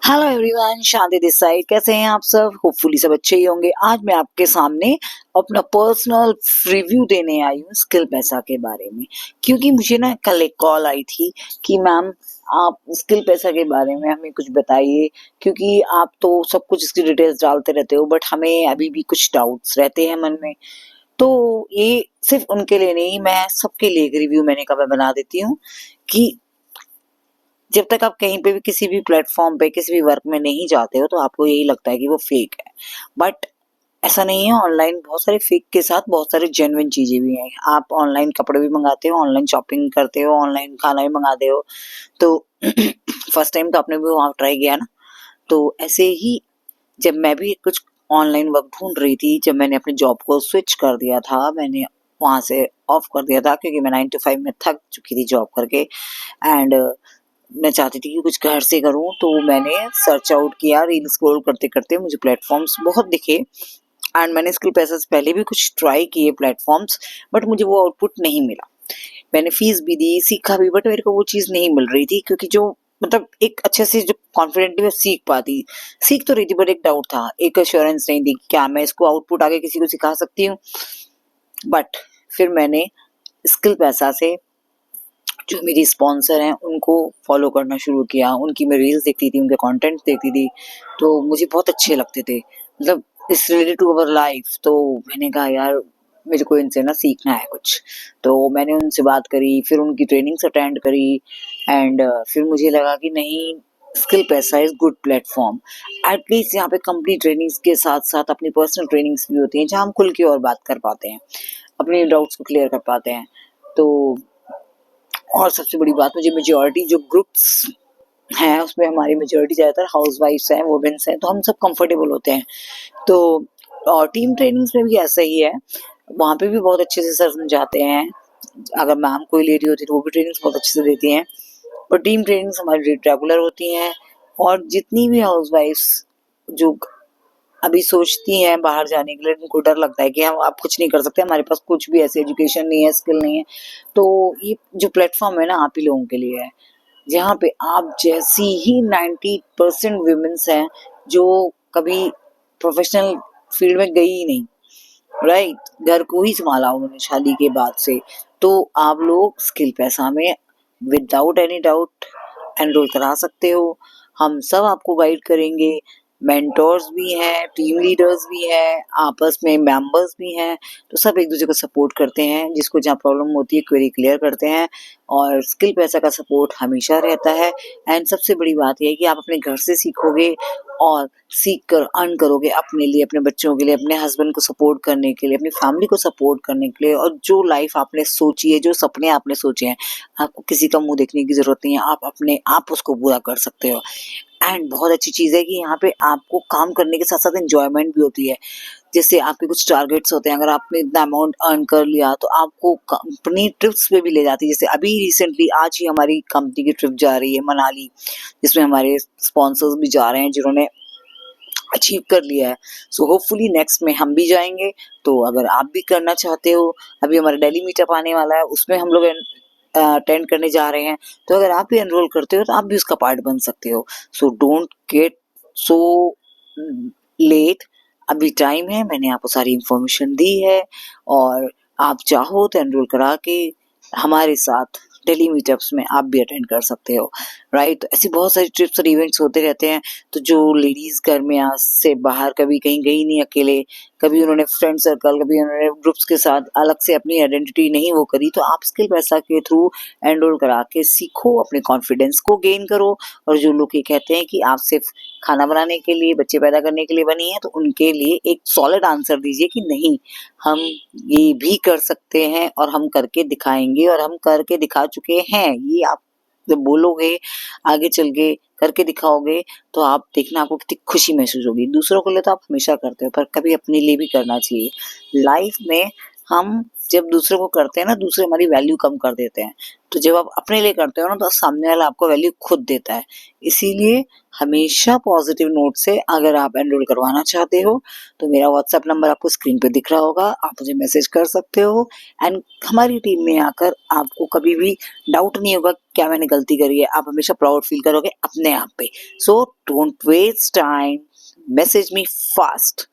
Hello everyone, Shanti this side. कैसे हैं आप सब? होपफुली सब अच्छे ही होंगे। आज मैं आपके सामने अपना पर्सनल रिव्यू देने आई हूँ स्किल पैसा के बारे में, क्योंकि मुझे ना कल एक कॉल आई थी कि मैम आप स्किल पैसा के बारे में हमें कुछ बताइए, क्योंकि आप तो सब कुछ इसकी डिटेल्स डालते रहते हो, बट हमें अभी भी कुछ डाउट्स रहते हैं मन में। तो ये सिर्फ उनके लिए नहीं, मैं सबके लिए एक रिव्यू मैंने कहा मैं बना देती हूँ कि जब तक आप कहीं पे भी किसी भी प्लेटफॉर्म पे किसी भी वर्क में नहीं जाते हो तो आपको यही लगता है कि वो फेक है, बट ऐसा नहीं है। ऑनलाइन बहुत सारे फेक के साथ बहुत सारे जेन्युइन चीजें भी हैं। आप ऑनलाइन कपड़े भी मंगाते हो, ऑनलाइन शॉपिंग करते हो, ऑनलाइन खाना भी मंगाते हो। तो फर्स्ट टाइम तो आपने भी वहाँ ट्राई किया ना। तो ऐसे ही जब मैं भी कुछ ऑनलाइन वर्क ढूंढ रही थी, जब मैंने अपने जॉब को स्विच कर दिया था, मैंने वहां से ऑफ कर दिया था क्योंकि मैं 9 to 5 में थक चुकी थी जॉब करके। एंड मैं चाहती थी कि कुछ घर से करूं, तो मैंने सर्च आउट किया। रील स्क्रॉल करते करते मुझे प्लेटफॉर्म्स बहुत दिखे, एंड मैंने स्किल पैसा से पहले भी कुछ ट्राई किए प्लेटफॉर्म्स, बट मुझे वो आउटपुट नहीं मिला। मैंने फीस भी दी, सीखा भी, बट मेरे को वो चीज़ नहीं मिल रही थी, क्योंकि जो मतलब एक अच्छे से जो कॉन्फिडेंटली मैं सीख तो रही थी, बट एक डाउट था, एक अश्योरेंस नहीं थी कि क्या मैं इसको आउटपुट आगे किसी को सिखा सकती हूँ। बट फिर मैंने स्किल पैसा से जो मेरी स्पॉन्सर हैं उनको फॉलो करना शुरू किया। उनकी मैं रील्स देखती थी, उनके कंटेंट देखती थी, तो मुझे बहुत अच्छे लगते थे, मतलब इस रिलेटेड टू अवर लाइफ। तो मैंने कहा यार मेरे को इनसे ना सीखना है कुछ। तो मैंने उनसे बात करी, फिर उनकी ट्रेनिंग्स अटेंड करी, एंड फिर मुझे लगा कि नहीं, स्किल पैसा इज गुड प्लेटफॉर्म। एटलीस्ट यहाँ पे कंपनी ट्रेनिंग्स के साथ साथ अपनी पर्सनल ट्रेनिंग्स भी होती हैं, जहाँ हम खुल के और बात कर पाते हैं, अपने डाउट्स को क्लियर कर पाते हैं। तो और सबसे बड़ी बात, मुझे मेजोरिटी जो ग्रुप्स हैं उसमें हमारी मेजोरिटी ज़्यादातर हाउस वाइफ्स हैं, वुमेन्स हैं, तो हम सब कंफर्टेबल होते हैं। तो और टीम ट्रेनिंग्स में भी ऐसा ही है, वहाँ पे भी बहुत अच्छे से सर समझाते हैं। अगर मैम कोई ले रही होती है तो वो भी ट्रेनिंग्स बहुत अच्छे से देती हैं, और टीम ट्रेनिंग्स हमारी रेगुलर होती हैं। और जितनी भी हाउस वाइफ्स जो अभी सोचती हैं बाहर जाने के लिए, उनको डर लगता है कि हम आप कुछ नहीं कर सकते, हमारे पास कुछ भी ऐसी एजुकेशन नहीं है, स्किल नहीं है, तो ये जो प्लेटफॉर्म है ना, आप ही लोगों के लिए है, जहाँ पे आप जैसी ही 90% वुमेन्स हैं जो कभी प्रोफेशनल फील्ड में गई ही नहीं, राइट, घर को ही संभाला उन्होंने शादी के बाद से। तो आप लोग स्किल पैसा में विदाउट एनी डाउट एनरोल करा सकते हो। हम सब आपको गाइड करेंगे, मेंटोर्स भी हैं, टीम लीडर्स भी हैं, आपस में मेंबर्स भी हैं, तो सब एक दूसरे को सपोर्ट करते हैं, जिसको जहाँ प्रॉब्लम होती है क्वेरी क्लियर करते हैं। और स्किल पैसा का सपोर्ट हमेशा रहता है। एंड सबसे बड़ी बात यह है कि आप अपने घर से सीखोगे और सीख कर अर्न करोगे अपने लिए, अपने बच्चों के लिए, अपने हस्बैंड को सपोर्ट करने के लिए, अपनी फैमिली को सपोर्ट करने के लिए। और जो लाइफ आपने सोची है, जो सपने आपने सोचे हैं, आपको किसी का मुंह देखने की जरूरत नहीं है, आप अपने आप उसको पूरा कर सकते हो। एंड बहुत अच्छी चीज़ है कि यहाँ पे आपको काम करने के साथ साथ एंजॉयमेंट भी होती है। जैसे आपके कुछ टारगेट्स होते हैं, अगर आपने इतना अमाउंट अर्न कर लिया तो आपको कंपनी ट्रिप्स पे भी ले जाती है। जैसे अभी रिसेंटली आज ही हमारी कंपनी की ट्रिप जा रही है मनाली, जिसमें हमारे स्पॉन्सर्स भी जा रहे हैं जिन्होंने अचीव कर लिया है। सो होपफुली नेक्स्ट में हम भी जाएंगे। तो अगर आप भी करना चाहते हो, अभी हमारा दिल्ली मीटअप आने वाला है, उसमें हम लोग अटेंड करने जा रहे हैं, तो अगर आप भी एनरोल करते हो तो आप भी उसका पार्ट बन सकते हो। So don't get so let, अभी टाइम है, मैंने आपको सारी इंफॉर्मेशन दी है। और आप चाहो तो एनरोल करा के हमारे साथ दिल्ली मीटअप्स में आप भी अटेंड कर सकते हो, राइट। तो ऐसी बहुत सारी ट्रिप्स और इवेंट्स होते रहते हैं। तो जो लेडीज घर में आज से बाहर कभी कहीं गई नहीं अकेले, कभी उन्होंने फ्रेंड सर्कल, कभी उन्होंने ग्रुप्स के साथ अलग से अपनी आइडेंटिटी नहीं वो करी, तो आप स्किल पैसा के थ्रू एनरोल करा के सीखो, अपने कॉन्फिडेंस को गेन करो। और जो लोग ये कहते हैं कि आप सिर्फ खाना बनाने के लिए, बच्चे पैदा करने के लिए बनी है, तो उनके लिए एक सॉलिड आंसर दीजिए कि नहीं, हम ये भी कर सकते हैं और हम करके दिखाएंगे, और हम करके दिखा चुके हैं। ये आप जब बोलोगे, आगे चल के करके दिखाओगे, तो आप देखना आपको कितनी खुशी महसूस होगी। दूसरों के लिए तो आप हमेशा करते हो, पर कभी अपने लिए भी करना चाहिए। लाइफ में हम जब दूसरे को करते हैं ना, दूसरे हमारी वैल्यू कम कर देते हैं। तो जब आप अपने लिए करते हो ना, तो सामने वाला आपको वैल्यू खुद देता है। इसीलिए हमेशा पॉजिटिव नोट से अगर आप एनरोल करवाना चाहते हो, तो मेरा व्हाट्सएप नंबर आपको स्क्रीन पे दिख रहा होगा, आप मुझे मैसेज कर सकते हो। एंड हमारी टीम में आकर आपको कभी भी डाउट नहीं होगा क्या मैंने गलती करी है, आप हमेशा प्राउड फील करोगे अपने आप पे। So don't waste time, message me fast.